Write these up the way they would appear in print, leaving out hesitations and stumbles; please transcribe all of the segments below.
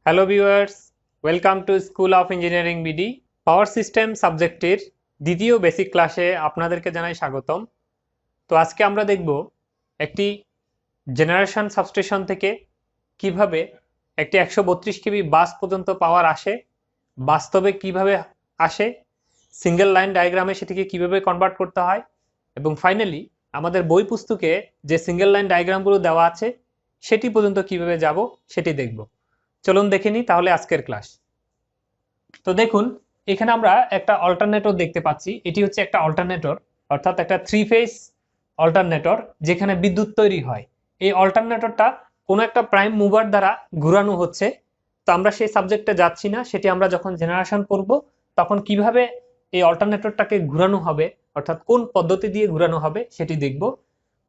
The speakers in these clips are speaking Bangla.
Hello viewers, welcome to school of engineering BD. Power system সাবজেক্টের দ্বিতীয় বেসিক ক্লাসে আপনাদেরকে জানাই স্বাগতম। তো আজকে আমরা দেখব একটি জেনারেশন সাবস্টেশন থেকে কিভাবে একটি 132 কেভি বাস পর্যন্ত পাওয়ার আসে, বাস্তবে কিভাবে আসে, সিঙ্গেল লাইন ডায়াগ্রামে সেটিকে কিভাবে কনভার্ট করতে হয়, এবং ফাইনালি আমাদের বই পুস্তকে যে সিঙ্গেল লাইন ডায়াগ্রামগুলো দেওয়া আছে সেটি পর্যন্ত কিভাবে যাব সেটি দেখব। চলুন দেখে নিই তাহলে আজকের ক্লাস। তো দেখুন, এখানে আমরা একটা অল্টারনেটর দেখতে পাচ্ছি। এটি হচ্ছে একটা অল্টারনেটর, অর্থাৎ একটা 3 ফেজ অল্টারনেটর যেখানে বিদ্যুৎ তৈরি হয়। এই অল্টারনেটরটা কোনো একটা প্রাইম মুভার দ্বারা ঘোরানো হচ্ছে। তো আমরা সেই সাবজেক্টে যাচ্ছি না, সেটি আমরা যখন জেনারেশন করব তখন কিভাবে এই অল্টারনেটরটাকে ঘোরানো হবে, অর্থাৎ কোন পদ্ধতি দিয়ে ঘোরানো হবে সেটি দেখব।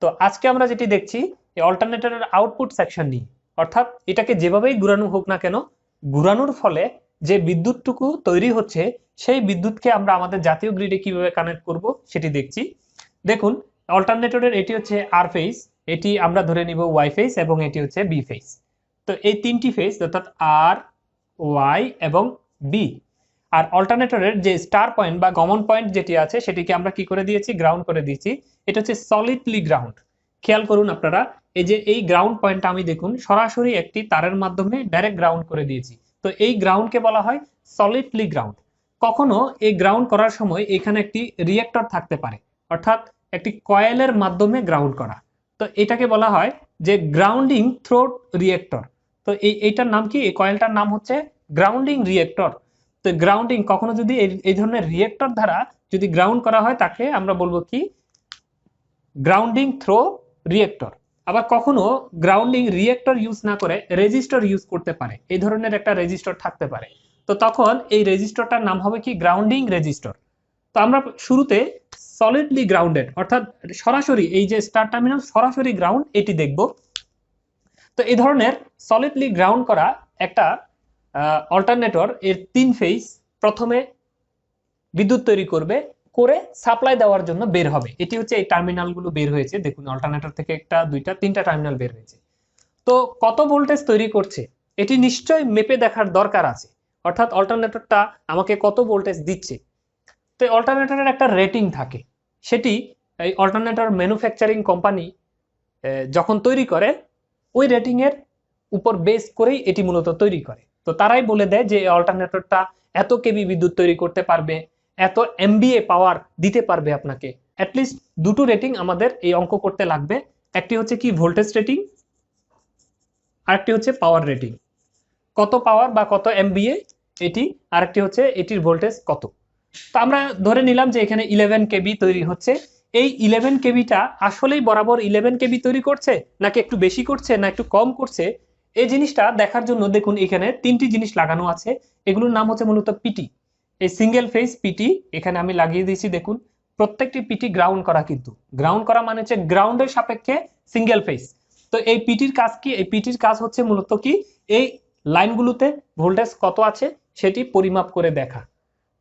তো আজকে আমরা যেটি দেখছি এই অল্টারনেটরের আউটপুট সেকশন নিয়ে, অর্থাৎ এটাকে যেভাবেই ঘোরানো হোক না কেন, ঘোরানোর ফলে যে বিদ্যুৎটুকু তৈরি হচ্ছে সেই বিদ্যুৎকে আমরা আমাদের জাতীয় গ্রিডে কিভাবে কানেক্ট করব সেটি দেখছি। দেখুন, অল্টারনেটরের এটি হচ্ছে আর ফেজ, এটি আমরা ধরে নিব ওয়াই ফেজ, এবং এটি হচ্ছে বি ফেজ। তো এই তিনটি ফেজ অর্থাৎ আর, ওয়াই এবং বি। আর অল্টারনেটরের যে স্টার পয়েন্ট বা কমন পয়েন্ট যেটি আছে সেটিকে আমরা কি করে দিয়েছি, গ্রাউন্ড করে দিয়েছি। এটা হচ্ছে সলিডলি গ্রাউন্ড। খেয়াল করুন আপনারা, এই যে এই গ্রাউন্ড পয়েন্টটা আমি দেখুন সরাসরি একটি তারের মাধ্যমে ডাইরেক্ট গ্রাউন্ড করে দিয়েছি। তো এই গ্রাউন্ডকে বলা হয় সলিডলি গ্রাউন্ড। কখনো এই গ্রাউন্ড করার সময় এখানে একটি রিয়েক্টর থাকতে পারে, অর্থাৎ একটি কয়েলের মাধ্যমে গ্রাউন্ড করা। তো এটাকে বলা হয় যে গ্রাউন্ডিং থ্রোট রিয়েক্টর। তো এইটার নাম কি, এই কয়েলটার নাম হচ্ছে গ্রাউন্ডিং রিয়েক্টর। তো গ্রাউন্ডিং কখনো যদি এই ধরনের রিয়েক্টর দ্বারা যদি গ্রাউন্ড করা হয় তাকে আমরা বলবো কি, গ্রাউন্ডিং থ্রো রিয়েক্টর। আবার কখনো গ্রাউন্ডিং রিয়েক্টর ইউজ না করে রেজিস্টর ইউজ করতে পারে, এই ধরনের একটা রেজিস্টর থাকতে পারে। তো তখন এই রেজিস্টরটার নাম হবে কি, গ্রাউন্ডিং রেজিস্টর। তো আমরা শুরুতে সলিডলি গ্রাউন্ডেড, অর্থাৎ সরাসরি এই যে স্টার টার্মিনাল সরাসরি গ্রাউন্ড, এটি দেখব। তো এই ধরনের সলিডলি গ্রাউন্ড করা একটা অল্টারনেটর এর 3 ফেজ প্রথমে বিদ্যুৎ তৈরি করবে, করে সাপ্লাই দেওয়ার জন্য বের হবে। এটি হচ্ছে এই টার্মিনালগুলো বের হয়েছে, দেখুন অল্টারনেটর থেকে একটা, দুইটা, তিনটা টার্মিনাল বের হয়েছে। তো কত ভোল্টেজ তৈরি করছে এটি নিশ্চয়ই মেপে দেখার দরকার আছে, অর্থাৎ অল্টারনেটরটা আমাকে কত ভোল্টেজ দিচ্ছে। তো অল্টারনেটরের একটা রেটিং থাকে, সেটি এই অল্টারনেটর ম্যানুফ্যাকচারিং কোম্পানি যখন তৈরি করে ওই রেটিং এর উপর বেস করেই এটি মূলত তৈরি করে। তো তারাই বলে দেয় যে অল্টারনেটরটা এত কেবি বিদ্যুৎ তৈরি করতে পারবে, এত এমবিএ পাওয়ার দিতে পারবে আপনাকে। অ্যাটলিস্ট দুটো রেটিং আমাদের এই অঙ্ক করতে লাগবে, একটি হচ্ছে কি ভোল্টেজ রেটিং, আরেকটি হচ্ছে পাওয়ার রেটিং, কত পাওয়ার বা কত এমবিএ এটি, আরেকটি হচ্ছে এটির ভোল্টেজ কত। তো আমরা ধরে নিলাম যে এখানে 11 কেবি তৈরি হচ্ছে। এই 11 কেবিটা আসলেই বরাবর 11 কেবি তৈরি করছে, নাকি একটু বেশি করছে, না একটু কম করছে, এই জিনিসটা দেখার জন্য দেখুন এখানে তিনটি জিনিস লাগানো আছে। এগুলোর নাম হচ্ছে মূলত পিটি। এই সিঙ্গেল ফেজ পিটি এখানে আমি লাগিয়ে দিয়েছি, দেখুন প্রত্যেকটি পিটি গ্রাউন্ড করা, কিন্তু গ্রাউন্ড করা মানে হচ্ছে গ্রাউন্ডের সাপেক্ষে সিঙ্গেল ফেজ। তো এই পিটির কাজ কি, এই পিটির কাজ হচ্ছে মূলত কি, এই লাইনগুলোতে ভোল্টেজ কত আছে সেটি পরিমাপ করে দেখা।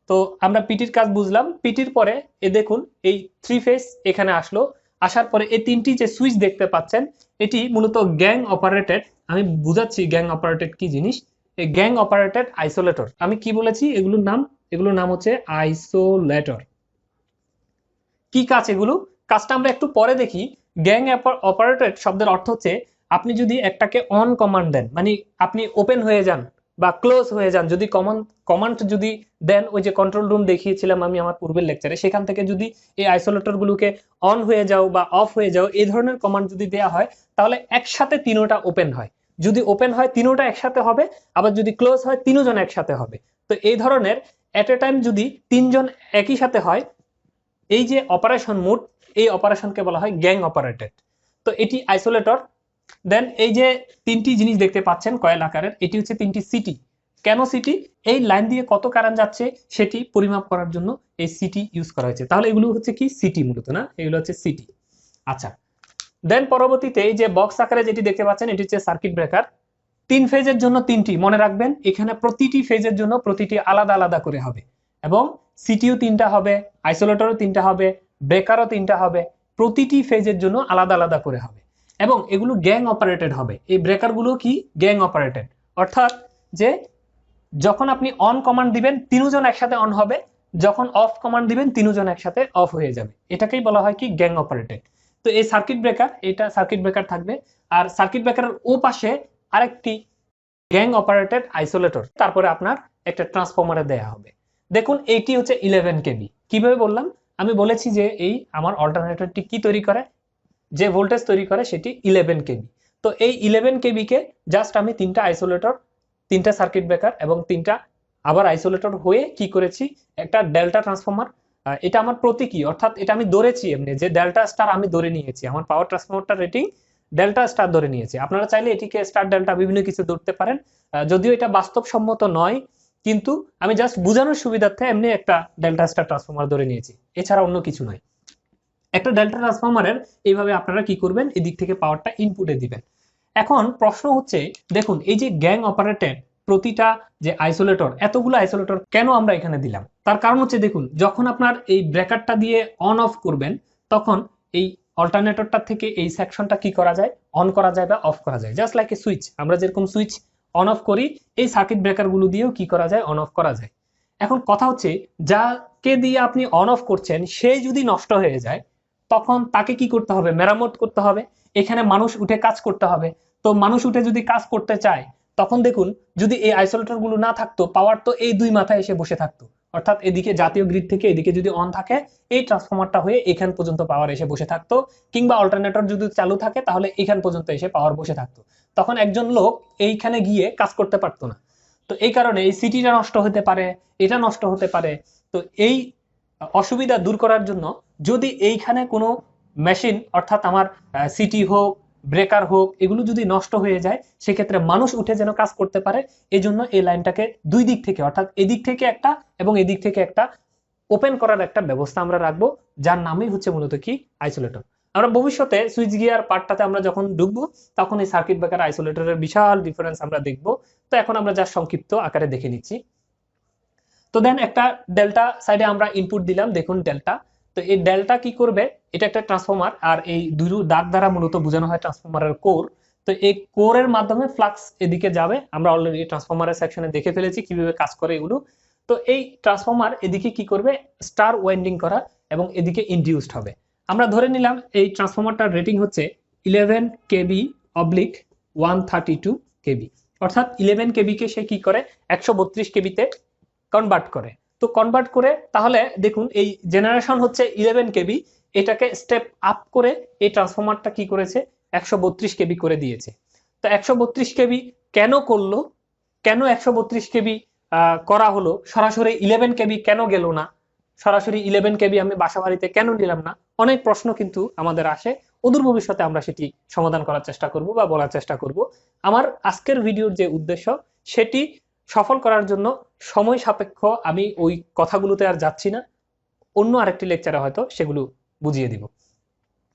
তো আমরা পিটির কাজ বুঝলাম। পিটির পরে এ দেখুন এই 3 ফেজ এখানে আসলো, আসার পরে এই তিনটি যে সুইচ দেখতে পাচ্ছেন এটি মূলত গ্যাং অপারেটেড। আমি বুঝাচ্ছি গ্যাং অপারেটেড কি জিনিস। এই গ্যাং অপারেটেড আইসোলেটর, আমি কি বলেছি এগুলোর নাম হচ্ছে আইসোলেটর। কি কাজ এগুলো, কাজটা আমরা একটু পরে দেখি। গ্যাং অপারেটেড শব্দের অর্থ হচ্ছে আপনি যদি একটাকে অন কমান্ড দেন, মানে আপনি ওপেন হয়ে যান বা ক্লোজ হয়ে যান, যদি কমান্ড যদি দেন, ওই যে কন্ট্রোল রুম দেখিয়েছিলাম আমি আমার পূর্বের লেকচারে, সেখান থেকে যদি এই আইসোলেটর গুলোকে অন হয়ে যাও বা অফ হয়ে যাও এই ধরনের কমান্ড যদি দেওয়া হয়, তাহলে একসাথে তিনোটা ওপেন হয়। যদি ওপেন হয় তিনোটা একসাথে হবে, আবার যদি ক্লোজ হয় তিনজন একসাথে হবে। তো এই ধরনের এট এ টাইম যদি তিনজন একই সাথে হয়, এই যে অপারেশন মোড, এই অপারেশনকে বলা হয় গ্যাং অপারেটেড। তো এটি আইসোলেটর। দেন এই যে তিনটি জিনিস দেখতে পাচ্ছেন কয়েল আকারের, এটি হচ্ছে তিনটি সিটি। কেন সিটি, এই লাইন দিয়ে কত কারেন্ট যাচ্ছে সেটি পরিমাপ করার জন্য এই সিটি ইউজ করা হয়েছে। তাহলে এগুলো হচ্ছে কি সিটি, মূলত না, এগুলো হচ্ছে সিটি। আচ্ছা, দেন পরবর্তীতে এই যে বক্স আকারে যেটি দেখতে পাচ্ছেন এটি হচ্ছে সার্কিট ব্রেকার। 3 ফেজের জন্য তিনটি, মনে রাখবেন এখানে প্রতিটি ফেজের জন্য প্রতিটি আলাদা আলাদা করে হবে, এবং সিটিও তিনটা হবে, আইসোলেটরও তিনটা হবে, ব্রেকারও তিনটা হবে, প্রতিটি ফেজের জন্য আলাদা আলাদা করে হবে, এবং এগুলো গ্যাং অপারেটেড হবে। এই ব্রেকারগুলো কি গ্যাং অপারেটেড, অর্থাৎ যে যখন আপনি অন কমান্ড দিবেন তিনজন একসাথে অন হবে, যখন অফ কমান্ড দিবেন তিনজন একসাথে অফ হয়ে যাবে। এটাকেই বলা হয় কি গ্যাং অপারেটেড। তো এই সার্কিট ব্রেকার, এটা সার্কিট ব্রেকার থাকবে, আর সার্কিট ব্রেকারের ও পাশে আরেকটি গ্যাং অপারেটেড আইসোলেটর, তারপরে আপনার একটা ট্রান্সফরমারে দেয়া হবে। দেখুন এইটি হচ্ছে 11 কেবি। কিভাবে বললাম, আমি বলেছি যে এই আমার অল্টারনেটরটি কি তৈরি করে, যে ভোল্টেজ তৈরি করে সেটি 11 কেবি। তো এই 11 কেবি কে জাস্ট আমি তিনটা আইসোলেটর, তিনটা সার্কিট ব্রেকার এবং তিনটা আবার আইসোলেটর হয়ে কি করেছি, একটা ডেল্টা ট্রান্সফরমার, এটা আমার প্রতীকী, অর্থাৎ এটা আমি ধরেছি এমনি যে ডেল্টা স্টার আমি ধরে নিয়েছি, আমার পাওয়ার ট্রান্সফরমারটা রেটিং ডেল্টা স্টার ধরে নিয়েছি। আপনারা চাইলে এটিকে স্টার ডেল্টা বিভিন্ন কিছু ধরতে পারেন, যদিও এটা বাস্তবসম্মত নয়, কিন্তু আমি জাস্ট বোঝানোর সুবিধার্থে এমনি একটা ডেল্টা স্টার ট্রান্সফরমার ধরে নিয়েছি, এছাড়া অন্য কিছু নয়। একটা ডেল্টা ট্রান্সফরমারের এইভাবে আপনারা কি করবেন, এদিক থেকে পাওয়ারটা ইনপুটে দিবেন। এখন প্রশ্ন হচ্ছে, দেখুন এই যে গ্যাং অপারেটেড প্রতিটা যে আইসোলেটর, এতগুলো আইসোলেটর কেন আমরা এখানে দিলাম, তার কারণ হচ্ছে দেখুন যখন আপনার এই ব্রেকারটা দিয়ে অন অফ করবেন তখন এই অল্টারনেটরটা থেকে এই সেকশনটা কি করা যায়, অন করা যায় বা অফ করা যায়, জাস্ট লাইক এ সুইচ। আমরা যেরকম সুইচ অন অফ করি, এই সার্কিট ব্রেকার গুলো দিয়েও কি করা যায়, অন অফ করা যায়। এখন কথা হচ্ছে, যাকে দিয়ে আপনি অন অফ করছেন সে যদি নষ্ট হয়ে যায় তখন তাকে কি করতে হবে, মেরামত করতে হবে, এখানে মানুষ উঠে কাজ করতে হবে। তো মানুষ উঠে যদি কাজ করতে চায় তখন দেখুন যদি এই আইসোলেটর গুলো না থাকতো, পাওয়ার তো এই দুই মাথায় এসে বসে থাকতো, অর্থাৎ এদিকে জাতীয় গ্রিড থেকে এদিকে যদি অন থাকে এই ট্রান্সফরমারটা হয়ে এখান পর্যন্ত পাওয়ার এসে বসে থাকতো, কিংবা অল্টারনেটর যদি চালু থাকে তাহলে এখান পর্যন্ত এসে পাওয়ার বসে থাকতো, তখন একজন লোক এইখানে গিয়ে কাজ করতে পারতো না। তো এই কারণে এই সিটিটা নষ্ট হতে পারে, এটা নষ্ট হতে পারে। তো এই অসুবিধা দূর করার জন্য যদি এইখানে কোনো মেশিন, অর্থাৎ আমার সিটি হোক, ব্রেকার হোক, এগুলো যদি নষ্ট হয়ে যায় সেক্ষেত্রে মানুষ উঠে যেন কাজ করতে পারে, এই জন্য এই লাইনটাকে দুই দিক থেকে, অর্থাৎ এদিক থেকে একটা এবং এদিক থেকে একটা ওপেন করার একটা ব্যবস্থা আমরা রাখবো, যার নামই হচ্ছে মূলত কি, আইসোলেটর। আমরা ভবিষ্যতে সুইচ গিয়ার পার্টটাতে আমরা যখন ঢুকবো তখন এই সার্কিট ব্রেকার আইসোলেটরের বিশাল ডিফারেন্স আমরা দেখবো। তো এখন আমরা যা সংক্ষিপ্ত আকারে দেখে নিচ্ছি। তো দেন একটা ডেল্টা সাইডে আমরা ইনপুট দিলাম, দেখুন ডেল্টা। তো এই ডেল্টা কি করবে, এটা একটা ট্রান্সফরমার, আর এই দুই দাগ দ্বারা মূলত বোঝানো হয় ট্রান্সফরমারের কোর। তো এই কোরের মাধ্যমে ফ্লাক্স এদিকে যাবে, আমরা অলরেডি ট্রান্সফরমারের সেকশনে দেখে ফেলেছি কিভাবে কাজ করে এগুলো। তো এই ট্রান্সফরমার এদিকে কি করবে, স্টার ওয়াইন্ডিং করা এবং এদিকে ইনডিউসড হবে। আমরা ধরে নিলাম এই ট্রান্সফরমারটার রেটিং হচ্ছে 11 কেবি অবলিক 132 কেবি, অর্থাৎ 11 কেবি কে সে কি করে 132 কেবিতে কনভার্ট করে। তো কনভার্ট করে তাহলে দেখুন এই জেনারেশন হচ্ছে 11 কেবি, এটাকে স্টেপ আপ করে এই ট্রান্সফরমারটা কি করেছে, 132 কেবি করে দিয়েছে। তো 132 কেবি কেন করলো, কেন 132 কেবি করা হলো, সরাসরি 11 কেবি কেন গেল না, সরাসরি 11 কেবি আমি বাসা বাড়িতে কেন নিলাম না, অনেক প্রশ্ন কিন্তু আমাদের আসে। অদূর ভবিষ্যতে আমরা সেটি সমাধান করার চেষ্টা করব বা বলার চেষ্টা করব। আমার আজকের ভিডিওর যে উদ্দেশ্য সেটি সফল করার জন্য সময় সাপেক্ষ আমি ওই কথাগুলোতে আর যাচ্ছি না, অন্য আরেকটি লেকচারে হয়তো সেগুলো বুঝিয়ে দিব।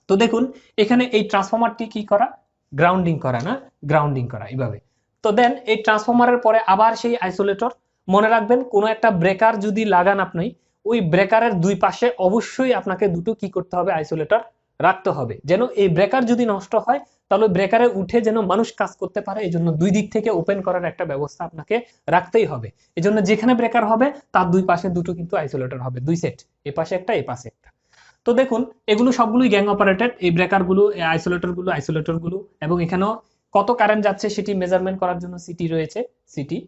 তো দেখুন এখানে এই ট্রান্সফরমারটি কি করা, গ্রাউন্ডিং করা, না গ্রাউন্ডিং করা এইভাবে। তো দেন এই ট্রান্সফরমারের পরে আবার সেই আইসোলেটর, মনে রাখবেন কোন একটা ব্রেকার যদি লাগান আপনি, ওই ব্রেকারের দুই পাশে অবশ্যই আপনাকে দুটো কি করতে হবে, আইসোলেটর রাখতে হবে, যেন এই ব্রেকার যদি নষ্ট হয় তাহলে ব্রেকারে উঠে যেন মানুষ কাজ করতে পারে, এই জন্য দুই দিক থেকে ওপেন করার একটা ব্যবস্থা আপনাকে রাখতেই হবে। এই জন্য যেখানে ব্রেকার হবে তার দুই পাশে দুটো কিন্তু আইসোলেটর হবে, দুই সেট, এ পাশে একটা এ পাশে একটা। তো দেখুন এগুলো সবগুলোই গ্যাং অপারেটেড, এই ব্রেকার গুলো, আইসোলেটর গুলো, এবং এখানেও কত কারেন্ট যাচ্ছে সেটি মেজারমেন্ট করার জন্য সিটি রয়েছে, সিটি।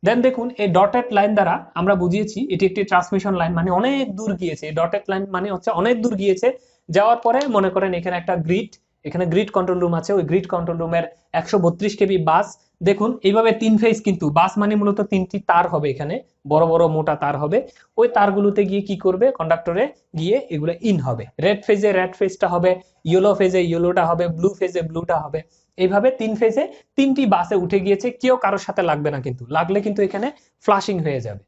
দেন দেখুন এই ডটেড লাইন দ্বারা আমরা বুঝিয়েছি এটি একটি ট্রান্সমিশন লাইন, মানে অনেক দূর গিয়েছে, এই ডটেড লাইন মানে হচ্ছে অনেক দূর গিয়েছে, যাওয়ার পরে মনে করেন এখানে একটা গ্রিড, এখানে গ্রিড কন্ট্রোল রুম আছে, ওই গ্রিড কন্ট্রোল রুমের 132 কেবি বাস। দেখুন এইভাবে তিন ফেজ, কিন্তু বাস মানে মূলত তিনটি তার হবে, এখানে বড় বড় মোটা তার হবে, ওই তারগুলোতে গিয়ে কি করবে, কন্ডাক্টরে গিয়ে এগুলো ইন হবে, রেড ফেজে রেড ফেজটা হবে, ইয়েলো ফেজে ইয়েলোটা হবে, ব্লু ফেজে ব্লুটা হবে। এইভাবে তিন ফেজে তিনটি বাসে উঠে গিয়েছে, কেউ কারোর সাথে লাগবে না, কিন্তু লাগলে কিন্তু এখানে ফ্লাশিং হয়ে যাবে।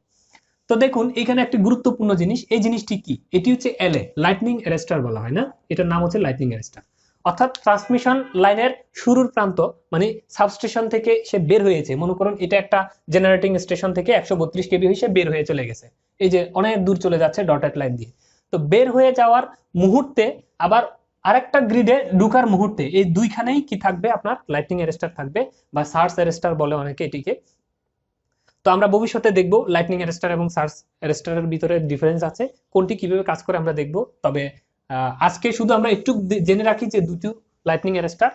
তো দেখুন এখানে একটি গুরুত্বপূর্ণ জিনিস, এই জিনিসটি কি, এটি হচ্ছে এলএ, লাইটনিং অ্যারেস্টার বলা হয়, না এটার নাম হচ্ছে লাইটনিং অ্যারেস্টার। অর্থাৎ ট্রান্সমিশন লাইনের শুরুর প্রান্ত, মানে সাবস্টেশন থেকে সে বের হয়েছে, মনে করুন এটা একটা জেনারেটিং স্টেশন থেকে 132 কেবি হয়ে সে বের হয়ে চলে গেছে, এই যে অনেক দূর চলে যাচ্ছে ডটেড লাইন দিয়ে। তো বের হয়ে যাওয়ার মুহূর্তে আবার আরেকটা গ্রিডে ঢুকার মুহূর্তে এই দুইখানেই কি থাকবে, আপনার লাইটনিং অ্যারেস্টার থাকবে, বা সার্চ অ্যারেস্টার বলে অনেকে এটিকে। তো আমরা ভবিষ্যতে দেখব লাইটনিং অ্যারেস্টার এবং সার্জ অ্যারেস্টারের ভিতরে ডিফারেন্স আছে, কোনটি কিভাবে কাজ করে আমরা দেখব। তবে আজকে শুধু আমরা একটু জেনে রাখি যে দুটো লাইটনিং অ্যারেস্টার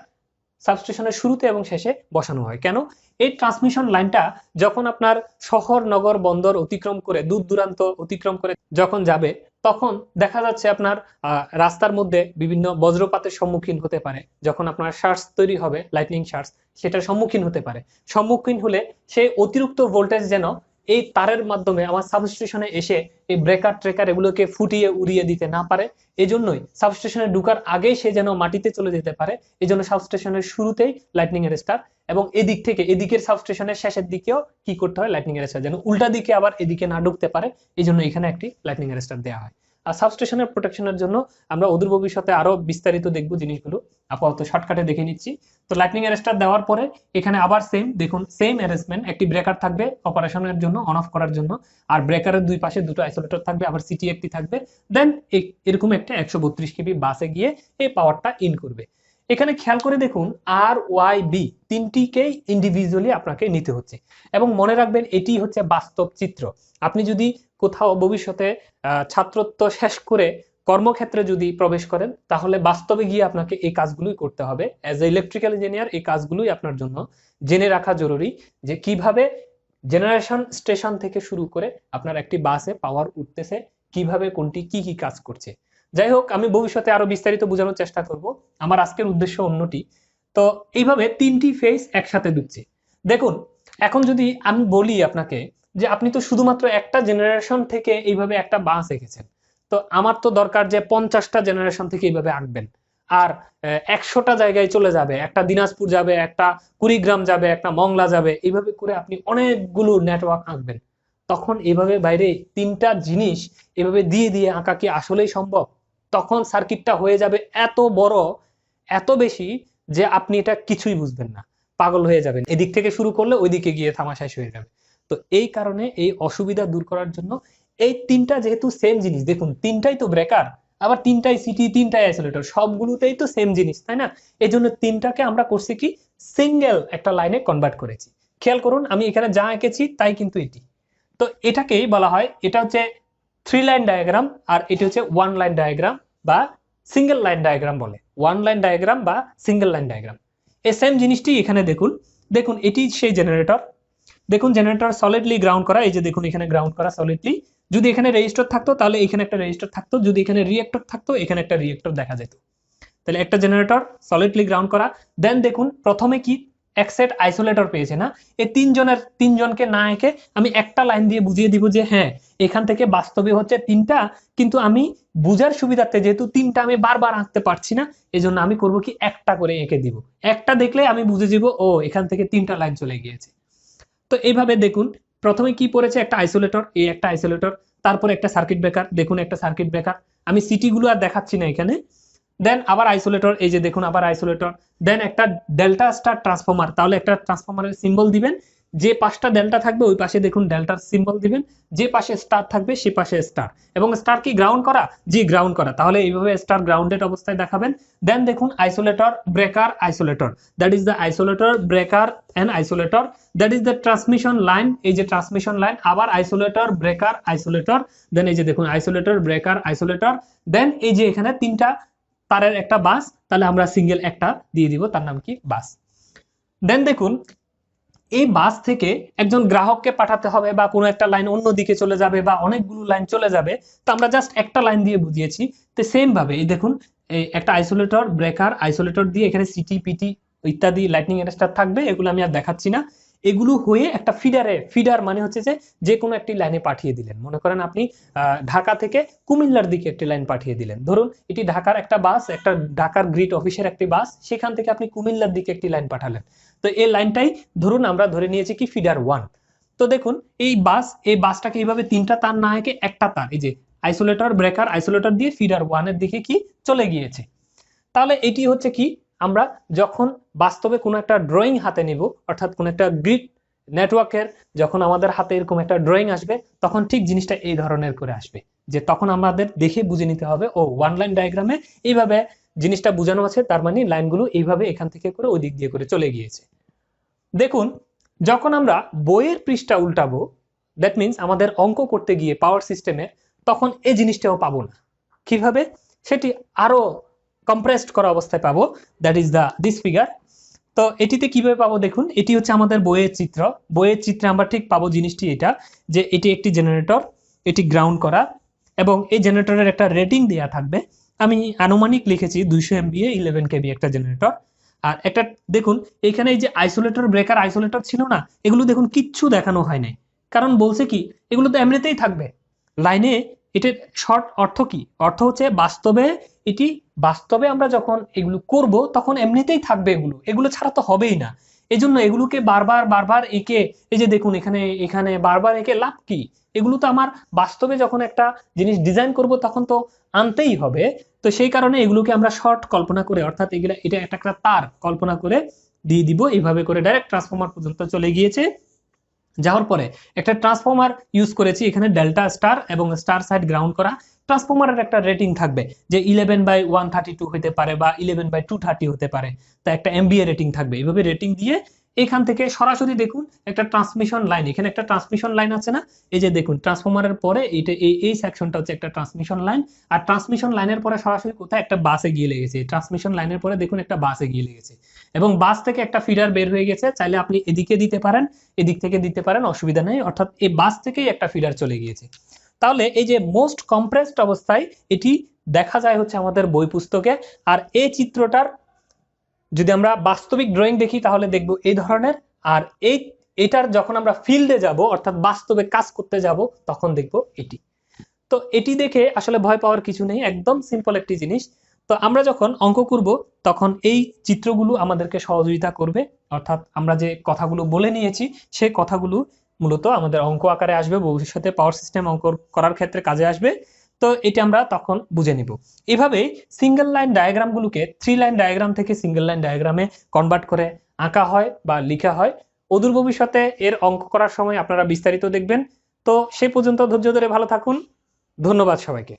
সাবস্টেশনের শুরুতে এবং শেষে বসানো হয়। কেন? এই ট্রান্সমিশন লাইনটা যখন আপনার শহর, নগর, বন্দর অতিক্রম করে, দূর দূরান্ত অতিক্রম করে যখন যাবে, তখন দেখা যাচ্ছে আপনার রাস্তার মধ্যে বিভিন্ন বজ্রপাতের সম্মুখীন হতে পারে। যখন আপনার শার্টস তৈরি হবে, লাইটনিং শার্টস, সেটার সম্মুখীন হতে পারে। সম্মুখীন হলে সেই অতিরিক্ত ভোল্টেজ যেন এই তারের মাধ্যমে আমার সাবস্টেশনে এসে এই ব্রেকার ট্রেকার এগুলোকে ফুটিয়ে উড়িয়ে দিতে না পারে। এজন্যই সাবস্টেশনে ঢুকার আগেই সে যেন মাটিতে চলে যেতে পারে, এই জন্য সাবস্টেশনের শুরুতেই লাইটনিং অ্যারেস্টার, এবং এদিক থেকে এদিকের সাবস্টেশনের শেষের দিকেও কি করতে হয়, লাইটনিং অ্যারেস্টার, যেন উল্টা দিকে আবার এদিকে না ঢুকতে পারে, এই জন্য এখানে একটি লাইটনিং অ্যারেস্টার দেওয়া হয়। আর সাবস্টেশনের প্রোটেকশনের জন্য আমরা অদূর ভবিষ্যতে আরো বিস্তারিত দেখবো জিনিসগুলো, আপাতত শর্টকাটে দেখে নিচ্ছি। তো লাইটনিং অ্যারেস্টার দেওয়ার পরে এখানে আবার সেম দেখুন, সেম অ্যারেঞ্জমেন্ট, একটি ব্রেকার থাকবে অপারেশনের জন্য, অন অফ করার জন্য, আর ব্রেকারের দুই পাশে দুটো আইসোলেটর থাকবে, আবার সিটি একটি থাকবে। দেন এরকম একটা 132 কেবি বাসে গিয়ে এই পাওয়ারটা ইন করবে। এখানে খেয়াল করে দেখুন, আর ওয়াই বি তিনটিকেই ইন্ডিভিজুয়ালি আপনাকে নিতে হচ্ছে, এবং মনে রাখবেন এটি হচ্ছে বাস্তব চিত্র। আপনি যদি কোথাও ভবিষ্যতে ছাত্রত্ব শেষ করে কর্মক্ষেত্রে যদি প্রবেশ করেন, তাহলে বাস্তবে গিয়ে আপনাকে এই কাজগুলোই করতে হবে। অ্যাজ এ ইলেকট্রিক্যাল ইঞ্জিনিয়ার এই কাজগুলোই আপনার জন্য জেনে রাখা জরুরি, যে কিভাবে জেনারেশন স্টেশন থেকে শুরু করে আপনার একটি বাসে পাওয়ার উঠতেছে, কিভাবে কোনটি কি কি কাজ করছে। যাই হোক, আমি ভবিষ্যতে আরো বিস্তারিত বোঝানোর চেষ্টা করব, আমার আজকের উদ্দেশ্য অন্যটি। তো এইভাবে তিনটি ফেজ একসাথে ঢুকছে। দেখুন, এখন যদি আমি বলি আপনাকে যে আপনি তো শুধুমাত্র একটা জেনারেশন থেকে এইভাবে একটা বাস এঁকেছেন, তো আমার তো দরকার যে 50টা জেনারেশন থেকে এইভাবে আঁকবেন, আর 100টা জায়গায় চলে যাবে, একটা দিনাজপুর যাবে, একটা কুড়িগ্রাম যাবে, একটা মংলা যাবে, এইভাবে করে আপনি অনেকগুলো নেটওয়ার্ক আঁকবেন। তখন এভাবে বাইরে তিনটা জিনিস এভাবে দিয়ে দিয়ে আঁকা কি আসলেই সম্ভব? তখন সার্কিটটা হয়ে যাবে এত বড়, এত বেশি, যে আপনি এটা কিছুই বুঝবেন না, পাগল হয়ে যাবেন। এদিক থেকে শুরু করলে ওইদিকে গিয়ে থামা শেষ হয়ে যাবে। তো এই কারণে এই অসুবিধা দূর করার জন্য এই তিনটা যেহেতু সেম জিনিস, দেখুন তিনটাই তো ব্রেকার, আবার তিনটাই সিটি, তিনটাই আইসোলেটর, সবগুলোতেই তো সেম জিনিস, তাই না? এই জন্য তিনটাকে আমরা করছি কি, সিঙ্গেল একটা লাইনে কনভার্ট করেছি। খেয়াল করুন, আমি এখানে যা এঁকেছি তাই কিন্তু এটি। তো এটাকেই বলা হয়, এটা হচ্ছে 3 লাইন ডায়াগ্রাম, আর এটি হচ্ছে 1 লাইন ডায়াগ্রাম বা সিঙ্গেল লাইন ডায়াগ্রাম বলে। 1 লাইন ডায়াগ্রাম বা সিঙ্গেল লাইন ডায়াগ্রাম, এই সেম জিনিসটি এখানে দেখুন। দেখুন এটি সেই জেনারেটর, দেখুন জেনারেটর সলিডলি গ্রাউন্ড করা, এই যে দেখুন এখানে গ্রাউন্ড করা সলিডলি। যদি এখানে রেজিস্টর থাকতো তাহলে এখানে একটা রেজিস্টর থাকতো, যদি এখানে রিয়েক্টর থাকতো এখানে একটা রিয়েক্টর দেখা যেত। তাহলে একটা জেনারেটর সলিডলি গ্রাউন্ড করা। দেন দেখুন প্রথমে কি এক সেট আইসোলেটর পেয়েছে না, এই তিনজনকে না এঁকে আমি একটা লাইন দিয়ে বুঝিয়ে দিব যে হ্যাঁ এখান থেকে বাস্তবে হচ্ছে তিনটা, কিন্তু আমি বুঝার সুবিধার্থে যেহেতু তিনটা আমি বারবার আঁকতে পারছি না, এই জন্য আমি করব কি একটা করে এঁকে দিব। একটা দেখলে আমি বুঝে যাব ও এখান থেকে তিনটা লাইন চলে গিয়েছে। তো এইভাবে দেখুন, প্রথমে কি পড়েছে, একটা আইসোলেটর, এই একটা আইসোলেটর, তারপরে একটা সার্কিট ব্রেকার, দেখুন একটা সার্কিট ব্রেকার, আমি সিটি গুলো আর দেখাচ্ছি না এখানে। দেন আবার আইসোলেটর, এই যে দেখুন আবার আইসোলেটর। দেন একটা ডেল্টা স্টার ট্রান্সফর্মার, তাহলে একটা ট্রান্সফর্মারের সিম্বল দিবেন, যে পাশটা ডেল্টা থাকবে ওই পাশে দেখুন ডেল্টার সিম্বল দিবেন, যে পাশে স্টার থাকবে সে পাশে স্টার। এবং স্টার কি গ্রাউন্ড করা? জি গ্রাউন্ড করা, তাহলে এইভাবে স্টার গ্রাউন্ডেড অবস্থায় দেখাবেন। দেন দেখুন isolator, breaker, isolator, that is the isolator, breaker and isolator, that is the transmission line, এই যে ট্রান্সমিশন লাইন, আবার আইসোলেটর, ব্রেকার, আইসোলেটর, দেন এই যে দেখুন আইসোলেটর, ব্রেকার, আইসোলেটর, দেন এই যে এখানে তিনটা তারের একটা বাস, তাহলে আমরা সিঙ্গেল একটা দিয়ে দিব, তার নাম কি বাস। দেন দেখুন এই বাস থেকে একজন গ্রাহককে পাঠাতে হবে, বা কোনো একটা লাইন অন্যদিকে চলে যাবে, বা অনেকগুলো লাইন চলে যাবে, তো আমরা জাস্ট একটা লাইন দিয়ে বুঝিয়েছি। তো সেম ভাবে এই দেখুন, এই একটা আইসোলেটর, ব্রেকার, আইসোলেটর দিয়ে এখানে সিটি, পিটি ইত্যাদি লাইটনিং অ্যারেস্টার থাকবে, এগুলো আমি আর দেখাচ্ছি না। এগুলো হয়ে একটা ফিডারে, ফিডার মানে হচ্ছে যে কোনো একটি লাইনে পাঠিয়ে দিলেন। মনে করেন আপনি ঢাকা থেকে কুমিল্লার দিকে একটি লাইন পাঠিয়ে দিলেন, ধরুন এটি ঢাকার একটা বাস, একটা ঢাকার গ্রিড অফিসের একটি বাস, সেখান থেকে আপনি কুমিল্লার দিকে একটি লাইন পাঠালেন। তো এই লাইনটাই ধরুন আমরা ধরে নিয়েছি কি ফিডার 1। তো দেখুন এই বাসটাকে এইভাবে তিনটা তার না এঁকে একটা তার, এই যে আইসোলেটর, ব্রেকার, আইসোলেটর দিয়ে ফিডার 1 এর দিকে কি চলে গিয়েছে। তাহলে এটি হচ্ছে কি, আমরা যখন বাস্তবে কোনো একটা ড্রয়িং হাতে নিব, অর্থাৎ কোনো একটা গ্রিড নেটওয়ার্কের যখন আমাদের হাতে এরকম একটা ড্রয়িং আসবে, তখন ঠিক জিনিসটা এই ধরনের করে আসবে, যে তখন আমাদের দেখে বুঝে নিতে হবে ও 1 লাইন ডায়াগ্রামে এইভাবে জিনিসটা বোঝানো আছে, তার মানে লাইনগুলো এইভাবে এখান থেকে করে ওই দিক দিয়ে করে চলে গিয়েছে। দেখুন যখন আমরা বইয়ের পৃষ্ঠা উল্টাবো, দ্যাট মিনস আমাদের অঙ্ক করতে গিয়ে পাওয়ার সিস্টেমে, তখন এই জিনিসটাও পাবো না। কিভাবে? সেটি আরো কম্প্রেসড করা অবস্থায় পাবো, দ্যাট ইজ দিস ফিগার। তো এটিতে কিভাবে পাবো দেখুন, এটি হচ্ছে আমাদের বইয়ের চিত্র। বইয়ের চিত্রে আমরা ঠিক পাবো জিনিসটি এটা, যে এটি একটি জেনারেটর, এটি গ্রাউন্ড করা, এবং এই জেনারেটরের একটা রেটিং দেওয়া থাকবে। আমি আনুমানিক লিখেছি 200 MVA 11 kV একটা জেনারেটর। আর একটা দেখুন এখানে এই যে আইসোলেটর, ব্রেকার, আইসোলেটর ছিল না, এগুলো দেখুন কিচ্ছু দেখানো হয় নাই, কারণ বলছে কি এগুলো তো এমনিতেই থাকবে লাইনে। এটার শর্ট অর্থ কি? অর্থ হচ্ছে বাস্তবে আমরা যখন এগুলো করব তখন এমনিতেই থাকবে, এগুলো এগুলো ছাড়া তো হবেই না। এজন্য এগুলোকে বারবার বারবার এঁকে, এই যে দেখুন এখানে এখানে বারবার এঁকে লাভ কি? এগুলো তো আমার বাস্তবে যখন একটা জিনিস ডিজাইন করব তখন তো আনতেই হবে। তো সেই কারণে এগুলোকে আমরা শর্ট কল্পনা করে, অর্থাৎ এগুলা এটা একটা তার কল্পনা করে দিয়ে দিব, এইভাবে করে ডাইরেক্ট ট্রান্সফরমার পর্যন্ত চলে গিয়েছে। যাওয়ার পরে একটা ট্রান্সফরমার ইউজ করেছি, এখানে ডেল্টা স্টার এবং স্টার সাইড গ্রাউন্ড করা। ট্রান্সফরমারের একটা রেটিং থাকবে, যে 11/132 হতে পারে বা 11/230 হতে পারে, তা একটা MVA রেটিং থাকবে। এইভাবে রেটিং দিয়ে এখান থেকে সরাসরি দেখুন একটা ট্রান্সমিশন লাইন, এখানে একটা ট্রান্সমিশন লাইন আছে না, এই যে দেখুন ট্রান্সফরমারের পরে এইটা এই সেকশনটা হচ্ছে একটা ট্রান্সমিশন লাইন। আর ট্রান্সমিশন লাইনের পরে সরাসরি কোথায় একটা বাসে গিয়ে লেগেছে, ট্রান্সমিশন লাইনের পরে দেখুন একটা বাসে গিয়ে লেগেছে, এবং বাস থেকে একটা ফিডার বের হয়ে গেছে। চাইলে আপনি এদিকে দিতে পারেন, এদিক থেকে দিতে পারেন, অসুবিধা নেই। অর্থাৎ এই বাস থেকেই একটা ফিডার চলে গিয়েছে। তাহলে এই যে মোস্ট কম্প্রেসড অবস্থায় এটি দেখা যায় হচ্ছে আমাদের বই পুস্তকে। আর এই চিত্রটার যদি আমরা বাস্তবিক ড্রয়িং দেখি তাহলে দেখব এই ধরনের। আর এটার যখন আমরা ফিল্ডে যাব, অর্থাৎ বাস্তবে কাজ করতে যাব, তখন দেখব এটি। তো এটি দেখে আসলে ভয় পাওয়ার কিছু নেই, একদম সিম্পল একটি জিনিস। তো আমরা যখন অঙ্ক করব তখন এই চিত্রগুলো আমাদেরকে সহযোগিতা করবে, অর্থাৎ আমরা যে কথাগুলো বলে নিয়েছি সেই কথাগুলো মূলত আমাদের অঙ্ক আকারে আসবে, ভবিষ্যতে পাওয়ার সিস্টেম অঙ্ক করার ক্ষেত্রে কাজে আসবে। তো এটা আমরা তখন বুঝে নিব। এভাবে সিঙ্গেল লাইন ডায়াগ্রামগুলোকে 3 লাইন ডায়াগ্রাম থেকে সিঙ্গেল লাইন ডায়াগ্রামে কনভার্ট করে আঁকা হয় বা লেখা হয়। অদূর ভবিষ্যতে এর অঙ্ক করার সময় আপনারা বিস্তারিত দেখবেন। তো সেই পর্যন্ত ধৈর্য ধরে ভালো থাকুন। ধন্যবাদ সবাইকে।